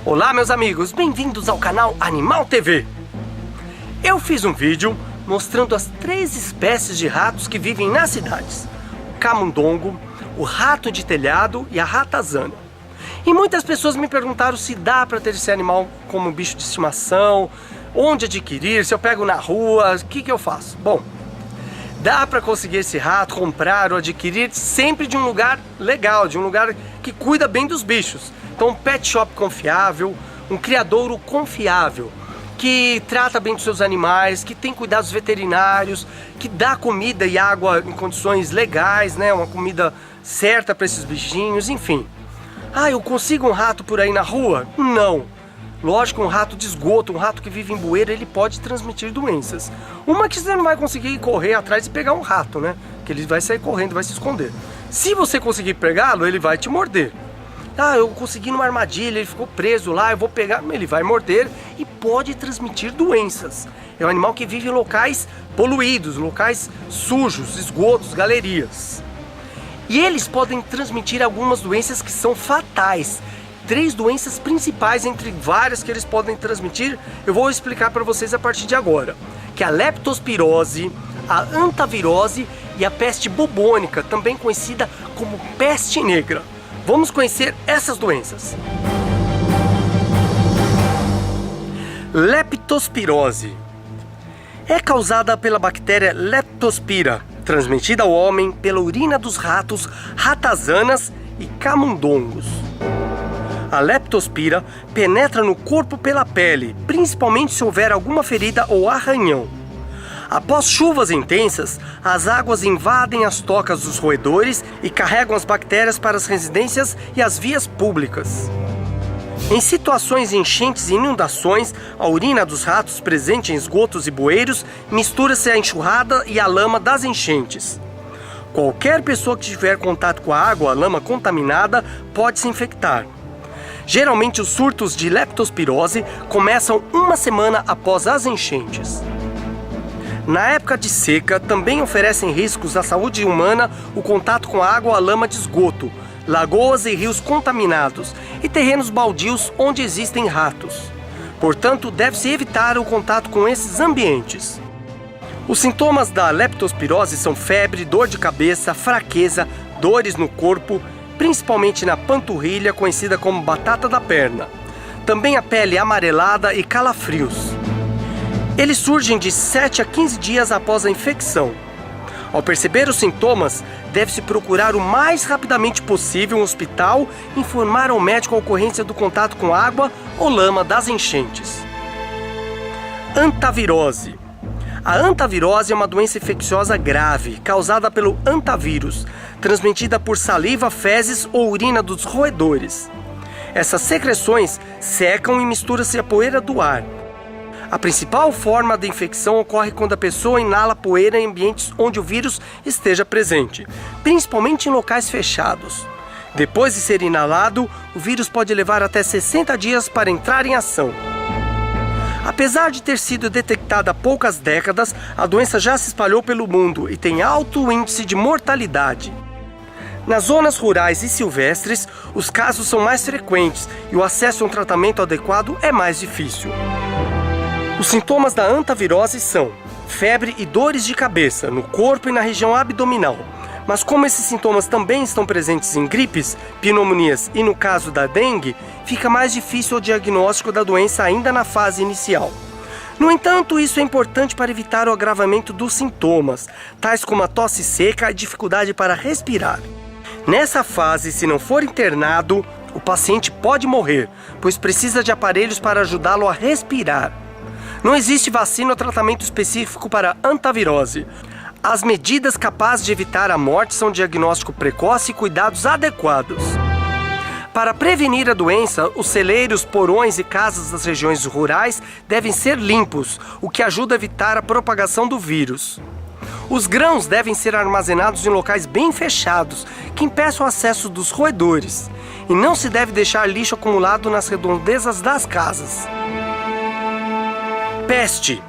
Olá meus amigos, bem-vindos ao canal Animal TV. Eu fiz um vídeo mostrando as 3 espécies de ratos que vivem nas cidades: o camundongo, o rato de telhado e a ratazana. E muitas pessoas me perguntaram se dá para ter esse animal como bicho de estimação, onde adquirir, se eu pego na rua, o que eu faço? Bom, dá para conseguir esse rato, comprar ou adquirir sempre de um lugar legal, de um lugar que cuida bem dos bichos. Então um pet shop confiável, um criadouro confiável, que trata bem dos seus animais, que tem cuidados veterinários, que dá comida e água em condições legais, né? Uma comida certa para esses bichinhos, enfim. Ah, eu consigo um rato por aí na rua? Não. Lógico, um rato de esgoto, um rato que vive em bueiro, ele pode transmitir doenças. Uma que você não vai conseguir correr atrás e pegar um rato, né? Que ele vai sair correndo, vai se esconder. Se você conseguir pegá-lo, ele vai te morder. Ah, eu consegui numa armadilha, ele ficou preso lá, eu vou pegar... Ele vai morder e pode transmitir doenças. É um animal que vive em locais poluídos, locais sujos, esgotos, galerias. E eles podem transmitir algumas doenças que são fatais. 3 doenças principais entre várias que eles podem transmitir, eu vou explicar para vocês a partir de agora. Que é a leptospirose, a hantavirose e a peste bubônica, também conhecida como peste negra. Vamos conhecer essas doenças. Leptospirose é causada pela bactéria Leptospira, transmitida ao homem pela urina dos ratos, ratazanas e camundongos. A leptospira penetra no corpo pela pele, principalmente se houver alguma ferida ou arranhão. Após chuvas intensas, as águas invadem as tocas dos roedores e carregam as bactérias para as residências e as vias públicas. Em situações de enchentes e inundações, a urina dos ratos presente em esgotos e bueiros mistura-se à enxurrada e à lama das enchentes. Qualquer pessoa que tiver contato com a água ou a lama contaminada pode se infectar. Geralmente os surtos de leptospirose começam 1 semana após as enchentes. Na época de seca, também oferecem riscos à saúde humana o contato com a água ou a lama de esgoto, lagoas e rios contaminados e terrenos baldios onde existem ratos. Portanto, deve-se evitar o contato com esses ambientes. Os sintomas da leptospirose são febre, dor de cabeça, fraqueza, dores no corpo, principalmente na panturrilha, conhecida como batata da perna. Também a pele amarelada e calafrios. Eles surgem de 7 a 15 dias após a infecção. Ao perceber os sintomas, deve-se procurar o mais rapidamente possível um hospital e informar ao médico a ocorrência do contato com água ou lama das enchentes. Hantavirose. A hantavirose é uma doença infecciosa grave, causada pelo hantavírus, transmitida por saliva, fezes ou urina dos roedores. Essas secreções secam e misturam-se à poeira do ar. A principal forma de infecção ocorre quando a pessoa inala poeira em ambientes onde o vírus esteja presente, principalmente em locais fechados. Depois de ser inalado, o vírus pode levar até 60 dias para entrar em ação. Apesar de ter sido detectada há poucas décadas, a doença já se espalhou pelo mundo e tem alto índice de mortalidade. Nas zonas rurais e silvestres, os casos são mais frequentes e o acesso a um tratamento adequado é mais difícil. Os sintomas da hantavirose são febre e dores de cabeça no corpo e na região abdominal. Mas como esses sintomas também estão presentes em gripes, pneumonias e no caso da dengue, fica mais difícil o diagnóstico da doença ainda na fase inicial. No entanto, isso é importante para evitar o agravamento dos sintomas, tais como a tosse seca e dificuldade para respirar. Nessa fase, se não for internado, o paciente pode morrer, pois precisa de aparelhos para ajudá-lo a respirar. Não existe vacina ou tratamento específico para hantavirose. As medidas capazes de evitar a morte são diagnóstico precoce e cuidados adequados. Para prevenir a doença, os celeiros, porões e casas das regiões rurais devem ser limpos, o que ajuda a evitar a propagação do vírus. Os grãos devem ser armazenados em locais bem fechados, que impeçam o acesso dos roedores. E não se deve deixar lixo acumulado nas redondezas das casas. Peste.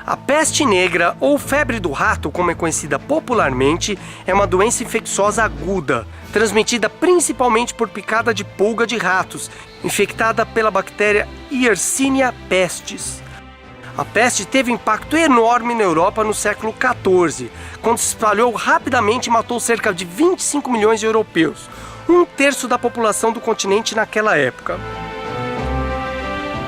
A peste negra, ou febre do rato, como é conhecida popularmente, é uma doença infecciosa aguda, transmitida principalmente por picada de pulga de ratos, infectada pela bactéria Yersinia pestis. A peste teve um impacto enorme na Europa no século XIV, quando se espalhou rapidamente e matou cerca de 25 milhões de europeus, um terço da população do continente naquela época.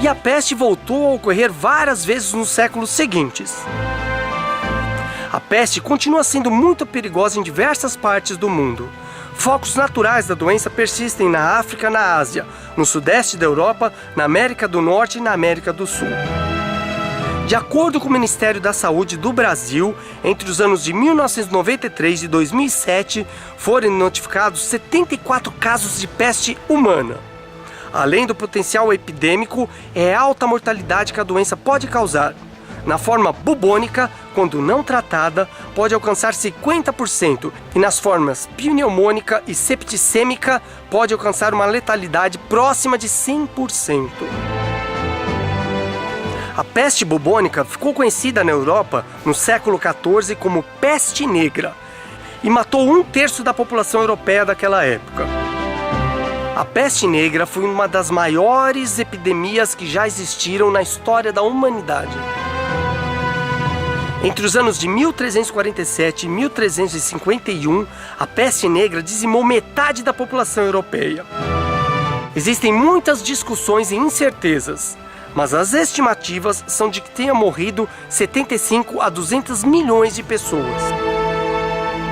E a peste voltou a ocorrer várias vezes nos séculos seguintes. A peste continua sendo muito perigosa em diversas partes do mundo. Focos naturais da doença persistem na África e na Ásia, no sudeste da Europa, na América do Norte e na América do Sul. De acordo com o Ministério da Saúde do Brasil, entre os anos de 1993 e 2007, foram notificados 74 casos de peste humana. Além do potencial epidêmico, é alta a mortalidade que a doença pode causar. Na forma bubônica, quando não tratada, pode alcançar 50%, e nas formas pneumônica e septicêmica, pode alcançar uma letalidade próxima de 100%. A peste bubônica ficou conhecida na Europa no século XIV como peste negra e matou um terço da população europeia daquela época. A peste negra foi uma das maiores epidemias que já existiram na história da humanidade. Entre os anos de 1347 e 1351, a peste negra dizimou metade da população europeia. Existem muitas discussões e incertezas, mas as estimativas são de que tenha morrido 75 a 200 milhões de pessoas.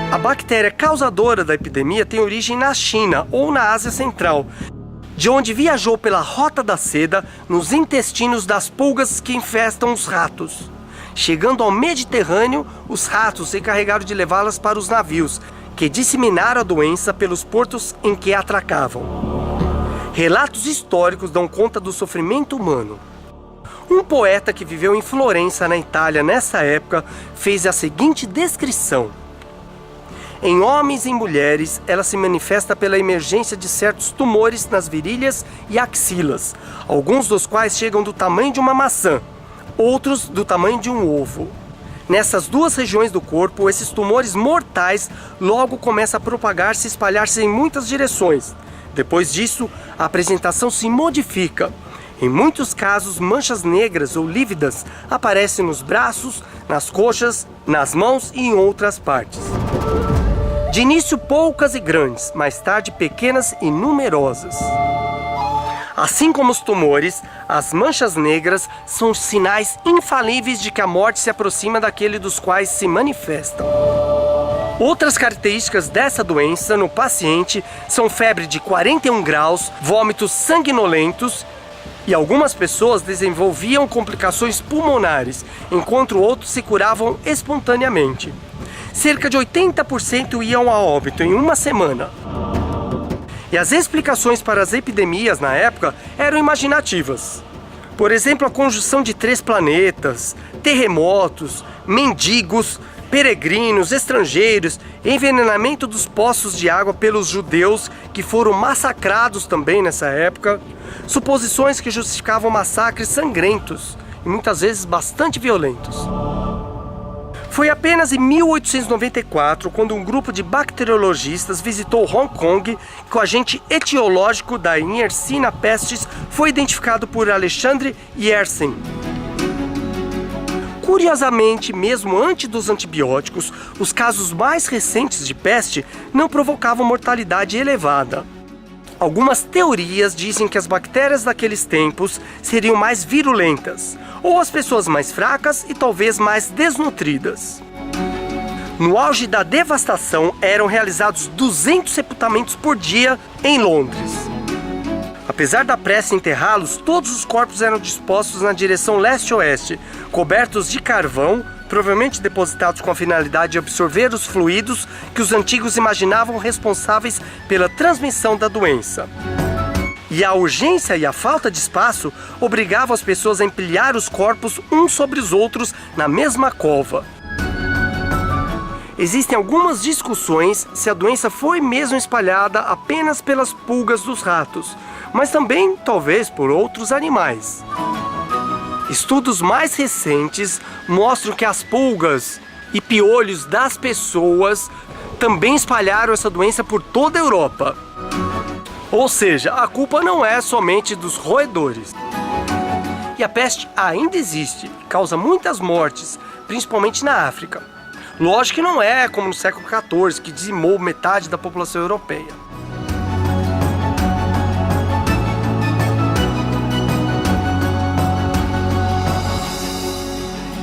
A bactéria causadora da epidemia tem origem na China ou na Ásia Central, de onde viajou pela Rota da Seda nos intestinos das pulgas que infestam os ratos. Chegando ao Mediterrâneo, os ratos se encarregaram de levá-las para os navios, que disseminaram a doença pelos portos em que atracavam. Relatos históricos dão conta do sofrimento humano. Um poeta que viveu em Florença, na Itália, nessa época, fez a seguinte descrição: em homens e em mulheres, ela se manifesta pela emergência de certos tumores nas virilhas e axilas, alguns dos quais chegam do tamanho de uma maçã, outros do tamanho de um ovo. Nessas duas regiões do corpo, esses tumores mortais logo começam a propagar-se e espalhar-se em muitas direções. Depois disso, a apresentação se modifica. Em muitos casos, manchas negras ou lívidas aparecem nos braços, nas coxas, nas mãos e em outras partes. De início poucas e grandes, mais tarde pequenas e numerosas. Assim como os tumores, as manchas negras são sinais infalíveis de que a morte se aproxima daquele dos quais se manifestam. Outras características dessa doença no paciente são febre de 41 graus, vômitos sanguinolentos, e algumas pessoas desenvolviam complicações pulmonares, enquanto outros se curavam espontaneamente. Cerca de 80% iam a óbito em uma semana. E as explicações para as epidemias na época eram imaginativas. Por exemplo, a conjunção de 3 planetas, terremotos, mendigos, peregrinos, estrangeiros, envenenamento dos poços de água pelos judeus que foram massacrados também nessa época, suposições que justificavam massacres sangrentos e muitas vezes bastante violentos. Foi apenas em 1894, quando um grupo de bacteriologistas visitou Hong Kong, que o agente etiológico da Yersinia pestis foi identificado por Alexandre Yersin. Curiosamente, mesmo antes dos antibióticos, os casos mais recentes de peste não provocavam mortalidade elevada. Algumas teorias dizem que as bactérias daqueles tempos seriam mais virulentas, ou as pessoas mais fracas e talvez mais desnutridas. No auge da devastação, eram realizados 200 sepultamentos por dia em Londres. Apesar da pressa em enterrá-los, todos os corpos eram dispostos na direção leste-oeste, cobertos de carvão, provavelmente depositados com a finalidade de absorver os fluidos que os antigos imaginavam responsáveis pela transmissão da doença. E a urgência e a falta de espaço obrigavam as pessoas a empilhar os corpos uns sobre os outros na mesma cova. Existem algumas discussões se a doença foi mesmo espalhada apenas pelas pulgas dos ratos, mas também, talvez, por outros animais. Estudos mais recentes mostram que as pulgas e piolhos das pessoas também espalharam essa doença por toda a Europa. Ou seja, a culpa não é somente dos roedores. E a peste ainda existe, causa muitas mortes, principalmente na África. Lógico que não é como no século XIV, que dizimou metade da população europeia.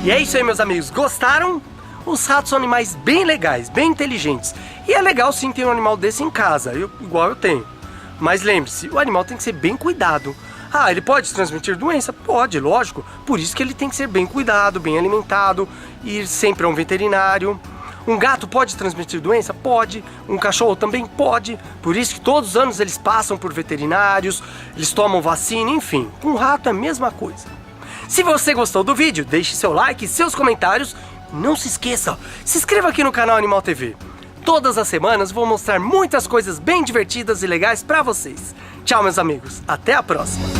E é isso aí, meus amigos. Gostaram? Os ratos são animais bem legais, bem inteligentes. E é legal sim ter um animal desse em casa, igual eu tenho. Mas lembre-se, o animal tem que ser bem cuidado. Ah, ele pode transmitir doença? Pode, lógico. Por isso que ele tem que ser bem cuidado, bem alimentado, ir sempre a um veterinário. Um gato pode transmitir doença? Pode. Um cachorro também pode. Por isso que todos os anos eles passam por veterinários, eles tomam vacina, enfim. Com um rato é a mesma coisa. Se você gostou do vídeo, deixe seu like, seus comentários. Não se esqueça, se inscreva aqui no canal Animal TV. Todas as semanas vou mostrar muitas coisas bem divertidas e legais para vocês. Tchau, meus amigos. Até a próxima.